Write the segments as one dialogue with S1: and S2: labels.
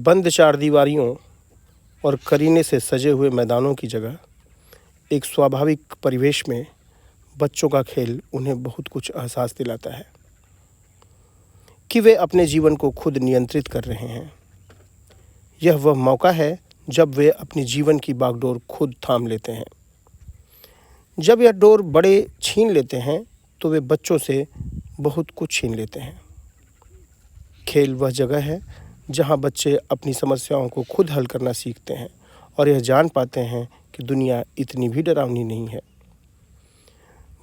S1: बंद चारदीवारियों और करीने से सजे हुए मैदानों की जगह एक स्वाभाविक परिवेश में बच्चों का खेल उन्हें बहुत कुछ एहसास दिलाता है कि वे अपने जीवन को खुद नियंत्रित कर रहे हैं। यह वह मौका है जब वे अपनी जीवन की बागडोर खुद थाम लेते हैं। जब यह डोर बड़े छीन लेते हैं तो वे बच्चों से बहुत कुछ छीन लेते हैं। खेल वह जगह है जहां बच्चे अपनी समस्याओं को खुद हल करना सीखते हैं और यह जान पाते हैं कि दुनिया इतनी भी डरावनी नहीं है।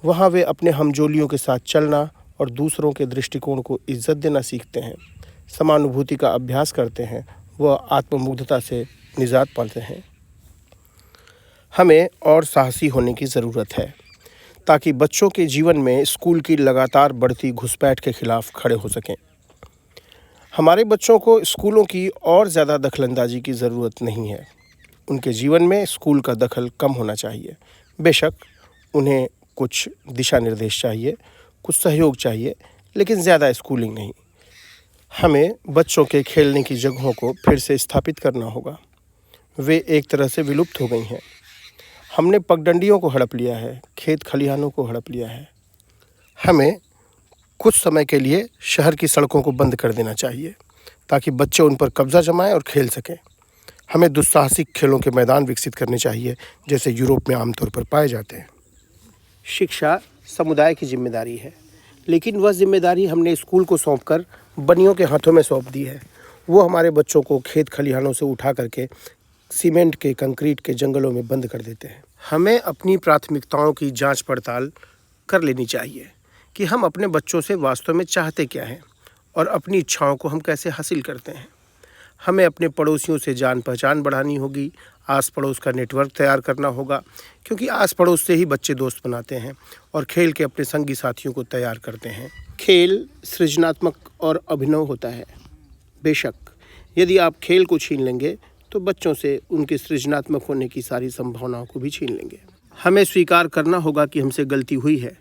S1: वहाँ वे अपने हमजोलियों के साथ चलना और दूसरों के दृष्टिकोण को इज्जत देना सीखते हैं, समानुभूति का अभ्यास करते हैं, व आत्ममुग्धता से निजात पाते हैं। हमें और साहसी होने की ज़रूरत है ताकि बच्चों के जीवन में स्कूल की लगातार बढ़ती घुसपैठ के खिलाफ खड़े हो सकें। हमारे बच्चों को स्कूलों की और ज़्यादा दखलंदाजी की ज़रूरत नहीं है। उनके जीवन में स्कूल का दखल कम होना चाहिए। बेशक उन्हें कुछ दिशा निर्देश चाहिए, कुछ सहयोग चाहिए, लेकिन ज़्यादा स्कूलिंग नहीं। हमें बच्चों के खेलने की जगहों को फिर से स्थापित करना होगा। वे एक तरह से विलुप्त हो गई हैं। हमने पगडंडियों को हड़प लिया है, खेत खलिहानों को हड़प लिया है। हमें कुछ समय के लिए शहर की सड़कों को बंद कर देना चाहिए ताकि बच्चे उन पर कब्जा जमाएं और खेल सकें। हमें दुस्साहसिक खेलों के मैदान विकसित करने चाहिए जैसे यूरोप में आमतौर पर पाए जाते हैं। शिक्षा समुदाय की जिम्मेदारी है, लेकिन वह जिम्मेदारी हमने स्कूल को सौंपकर बनियों के हाथों में सौंप दी है। वो हमारे बच्चों को खेत खलिहानों से उठा करके सीमेंट के कंक्रीट के जंगलों में बंद कर देते हैं। हमें अपनी प्राथमिकताओं की जांच पड़ताल कर लेनी चाहिए कि हम अपने बच्चों से वास्तव में चाहते क्या हैं और अपनी इच्छाओं को हम कैसे हासिल करते हैं। हमें अपने पड़ोसियों से जान पहचान बढ़ानी होगी, आस पड़ोस का नेटवर्क तैयार करना होगा, क्योंकि आस पड़ोस से ही बच्चे दोस्त बनाते हैं और खेल के अपने संगी साथियों को तैयार करते हैं। खेल सृजनात्मक और अभिनव होता है। बेशक यदि आप खेल को छीन लेंगे तो बच्चों से उनके सृजनात्मक होने की सारी संभावनाओं को भी छीन लेंगे। हमें स्वीकार करना होगा कि हमसे गलती हुई है।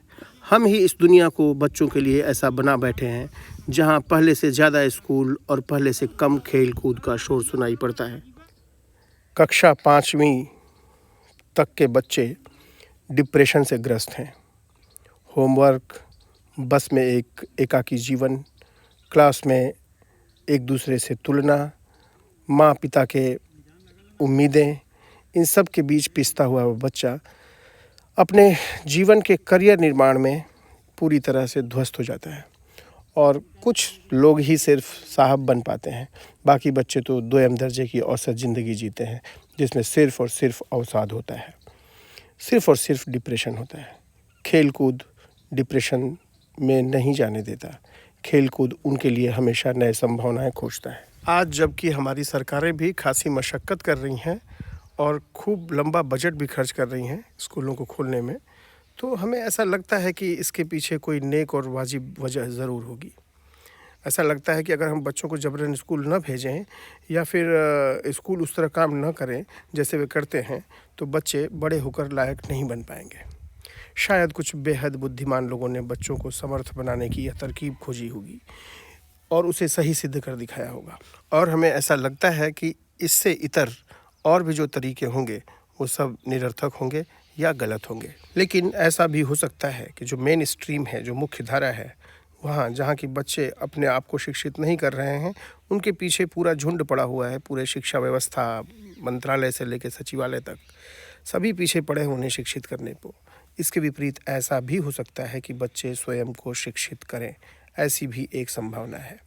S1: हम ही इस दुनिया को बच्चों के लिए ऐसा बना बैठे हैं जहां पहले से ज़्यादा स्कूल और पहले से कम खेल कूद का शोर सुनाई पड़ता है। कक्षा 5वीं तक के बच्चे डिप्रेशन से ग्रस्त हैं। होमवर्क, बस में एक एकाकी जीवन, क्लास में एक दूसरे से तुलना, माँ पिता के उम्मीदें, इन सब के बीच पिसता हुआ वो बच्चा अपने जीवन के करियर निर्माण में पूरी तरह से ध्वस्त हो जाता है और कुछ लोग ही सिर्फ साहब बन पाते हैं। बाकी बच्चे तो दोयम दर्जे की औसत ज़िंदगी जीते हैं जिसमें सिर्फ और सिर्फ अवसाद होता है, सिर्फ और सिर्फ डिप्रेशन होता है। खेल कूद डिप्रेशन में नहीं जाने देता। खेल कूद उनके लिए हमेशा नए संभावनाएं खोजता है। आज जबकि हमारी सरकारें भी खासी मशक्क़त कर रही हैं और खूब लंबा बजट भी खर्च कर रही हैं स्कूलों को खोलने में, तो हमें ऐसा लगता है कि इसके पीछे कोई नेक और वाजिब वजह ज़रूर होगी। ऐसा लगता है कि अगर हम बच्चों को ज़बरन स्कूल न भेजें या फिर स्कूल उस तरह काम न करें जैसे वे करते हैं, तो बच्चे बड़े होकर लायक नहीं बन पाएंगे। शायद कुछ बेहद बुद्धिमान लोगों ने बच्चों को समर्थ बनाने की यह तरकीब खोजी होगी और उसे सही सिद्ध कर दिखाया होगा। और हमें ऐसा लगता है कि इससे इतर और भी जो तरीके होंगे वो सब निरर्थक होंगे या गलत होंगे। लेकिन ऐसा भी हो सकता है कि जो मेन स्ट्रीम है, जो मुख्य धारा है, वहाँ जहाँ की बच्चे अपने आप को शिक्षित नहीं कर रहे हैं, उनके पीछे पूरा झुंड पड़ा हुआ है। पूरे शिक्षा व्यवस्था, मंत्रालय से लेकर सचिवालय तक सभी पीछे पड़े हैं उन्हें शिक्षित करने को। इसके विपरीत ऐसा भी हो सकता है कि बच्चे स्वयं को शिक्षित करें, ऐसी भी एक संभावना है।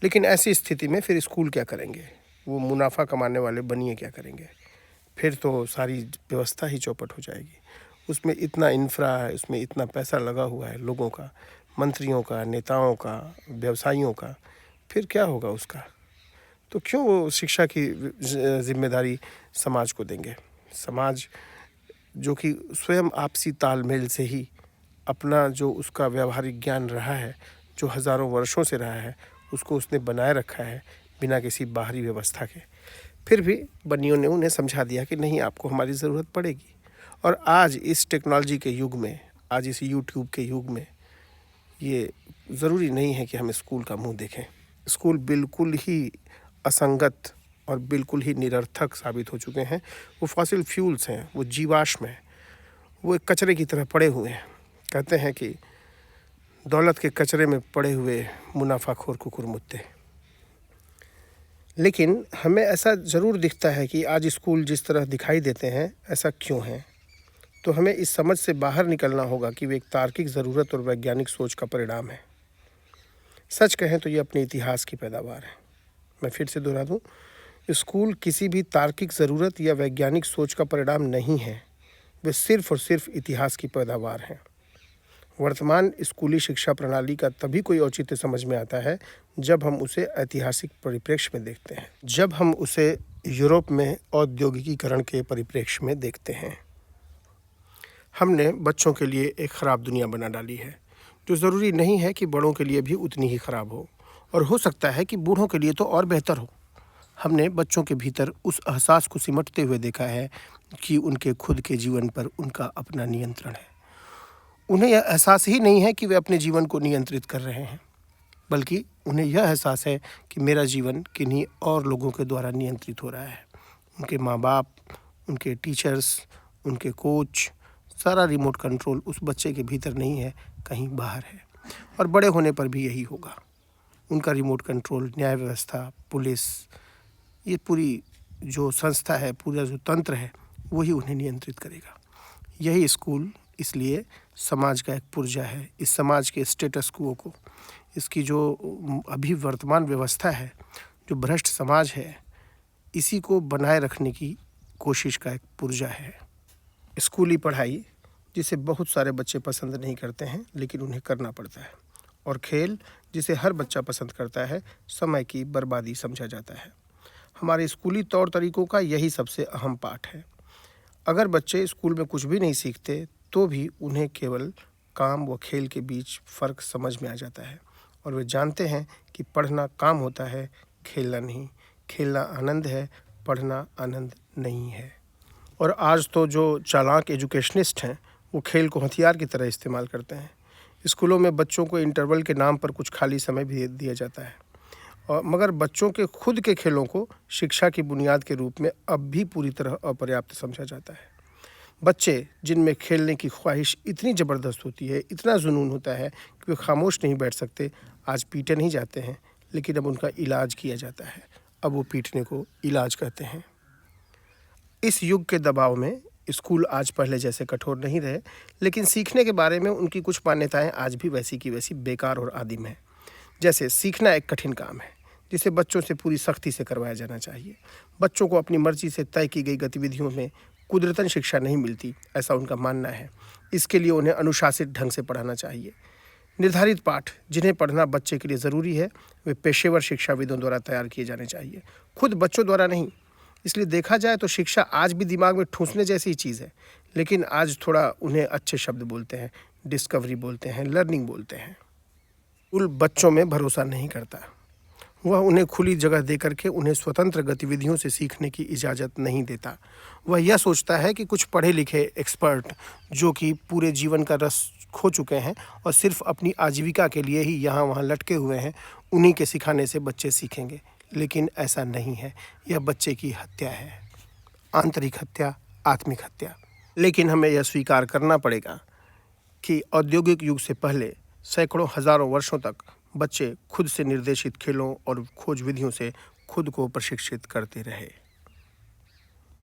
S1: लेकिन ऐसी स्थिति में फिर स्कूल क्या करेंगे? वो मुनाफा कमाने वाले बनिए क्या करेंगे? फिर तो सारी व्यवस्था ही चौपट हो जाएगी। उसमें इतना इंफ्रा है, उसमें इतना पैसा लगा हुआ है लोगों का, मंत्रियों का, नेताओं का, व्यवसायियों का, फिर क्या होगा उसका? तो क्यों वो शिक्षा की जिम्मेदारी समाज को देंगे? समाज जो कि स्वयं आपसी तालमेल से ही अपना जो उसका व्यावहारिक ज्ञान रहा है, जो हज़ारों वर्षों से रहा है, उसको उसने बनाए रखा है बिना किसी बाहरी व्यवस्था के। फिर भी बनियों ने उन्हें समझा दिया कि नहीं, आपको हमारी ज़रूरत पड़ेगी। और आज इस टेक्नोलॉजी के युग में, आज इस यूट्यूब के युग में, ये ज़रूरी नहीं है कि हम स्कूल का मुंह देखें। स्कूल बिल्कुल ही असंगत और बिल्कुल ही निरर्थक साबित हो चुके हैं। वो फॉसिल फ्यूल्स हैं, वो जीवाश्म हैं, वो एक कचरे की तरह पड़े हुए हैं। कहते हैं कि दौलत के कचरे में पड़े हुए मुनाफाखोर कुकुरमुत्ते। लेकिन हमें ऐसा ज़रूर दिखता है कि आज स्कूल जिस तरह दिखाई देते हैं, ऐसा क्यों है? तो हमें इस समझ से बाहर निकलना होगा कि वे एक तार्किक ज़रूरत और वैज्ञानिक सोच का परिणाम है। सच कहें तो ये अपने इतिहास की पैदावार है। मैं फिर से दोहरा दूं, स्कूल किसी भी तार्किक ज़रूरत या वैज्ञानिक सोच का परिणाम नहीं है, वे सिर्फ और सिर्फ इतिहास की पैदावार हैं। वर्तमान स्कूली शिक्षा प्रणाली का तभी कोई औचित्य समझ में आता है जब हम उसे ऐतिहासिक परिप्रेक्ष्य में देखते हैं, जब हम उसे यूरोप में औद्योगिकीकरण के परिप्रेक्ष्य में देखते हैं। हमने बच्चों के लिए एक ख़राब दुनिया बना डाली है, जो ज़रूरी नहीं है कि बड़ों के लिए भी उतनी ही ख़राब हो, और हो सकता है कि बूढ़ों के लिए तो और बेहतर हो। हमने बच्चों के भीतर उस एहसास को सिमटते हुए देखा है कि उनके खुद के जीवन पर उनका अपना नियंत्रण है। उन्हें यह एहसास ही नहीं है कि वे अपने जीवन को नियंत्रित कर रहे हैं, बल्कि उन्हें यह एहसास है कि मेरा जीवन किन्हीं और लोगों के द्वारा नियंत्रित हो रहा है। उनके माँ बाप, उनके टीचर्स, उनके कोच, सारा रिमोट कंट्रोल उस बच्चे के भीतर नहीं है, कहीं बाहर है। और बड़े होने पर भी यही होगा। उनका रिमोट कंट्रोल, न्याय व्यवस्था, पुलिस, ये पूरी जो संस्था है, पूरा जो तंत्र है, वही उन्हें नियंत्रित करेगा। यही स्कूल इसलिए समाज का एक पुर्जा है। इस समाज के स्टेटस क्वो को, इसकी जो अभी वर्तमान व्यवस्था है, जो भ्रष्ट समाज है, इसी को बनाए रखने की कोशिश का एक पुर्जा है। स्कूली पढ़ाई जिसे बहुत सारे बच्चे पसंद नहीं करते हैं, लेकिन उन्हें करना पड़ता है, और खेल जिसे हर बच्चा पसंद करता है, समय की बर्बादी समझा जाता है। हमारे स्कूली तौर तरीकों का यही सबसे अहम पाठ है। अगर बच्चे स्कूल में कुछ भी नहीं सीखते तो भी उन्हें केवल काम व खेल के बीच फ़र्क समझ में आ जाता है, और वे जानते हैं कि पढ़ना काम होता है, खेलना नहीं। खेलना आनंद है, पढ़ना आनंद नहीं है। और आज तो जो चालाक एजुकेशनिस्ट हैं, वो खेल को हथियार की तरह इस्तेमाल करते हैं। स्कूलों में बच्चों को इंटरवल के नाम पर कुछ खाली समय भी दिया जाता है, और मगर बच्चों के खुद के खेलों को शिक्षा की बुनियाद के रूप में अब भी पूरी तरह अपर्याप्त समझा जाता है। बच्चे जिनमें खेलने की ख्वाहिश इतनी ज़बरदस्त होती है, इतना जुनून होता है कि वे खामोश नहीं बैठ सकते, आज पीटे नहीं जाते हैं, लेकिन अब उनका इलाज किया जाता है। अब वो पीटने को इलाज कहते हैं। इस युग के दबाव में स्कूल आज पहले जैसे कठोर नहीं रहे, लेकिन सीखने के बारे में उनकी कुछ मान्यताएं आज भी वैसी की वैसी बेकार और आदिम हैं। जैसे सीखना एक कठिन काम है, जिसे बच्चों से पूरी सख्ती से करवाया जाना चाहिए। बच्चों को अपनी मर्जी से तय की गई गतिविधियों में कुदरतन शिक्षा नहीं मिलती, ऐसा उनका मानना है। इसके लिए उन्हें अनुशासित ढंग से पढ़ाना चाहिए। निर्धारित पाठ जिन्हें पढ़ना बच्चे के लिए ज़रूरी है, वे पेशेवर शिक्षाविदों द्वारा तैयार किए जाने चाहिए, खुद बच्चों द्वारा नहीं। इसलिए देखा जाए तो शिक्षा आज भी दिमाग में ठूंसने जैसी चीज़ है, लेकिन आज थोड़ा उन्हें अच्छे शब्द बोलते हैं, डिस्कवरी बोलते हैं, लर्निंग बोलते हैं। स्कूल बच्चों में भरोसा नहीं करता। वह उन्हें खुली जगह दे करके उन्हें स्वतंत्र गतिविधियों से सीखने की इजाज़त नहीं देता। वह यह सोचता है कि कुछ पढ़े लिखे एक्सपर्ट जो कि पूरे जीवन का रस खो चुके हैं और सिर्फ अपनी आजीविका के लिए ही यहाँ वहाँ लटके हुए हैं, उन्हीं के सिखाने से बच्चे सीखेंगे। लेकिन ऐसा नहीं है, यह बच्चे की हत्या है, आंतरिक हत्या, आत्मिक हत्या। लेकिन हमें यह स्वीकार करना पड़ेगा कि औद्योगिक युग से पहले सैकड़ों हज़ारों वर्षों तक बच्चे खुद से निर्देशित खेलों और खोज विधियों से खुद को प्रशिक्षित करते रहे।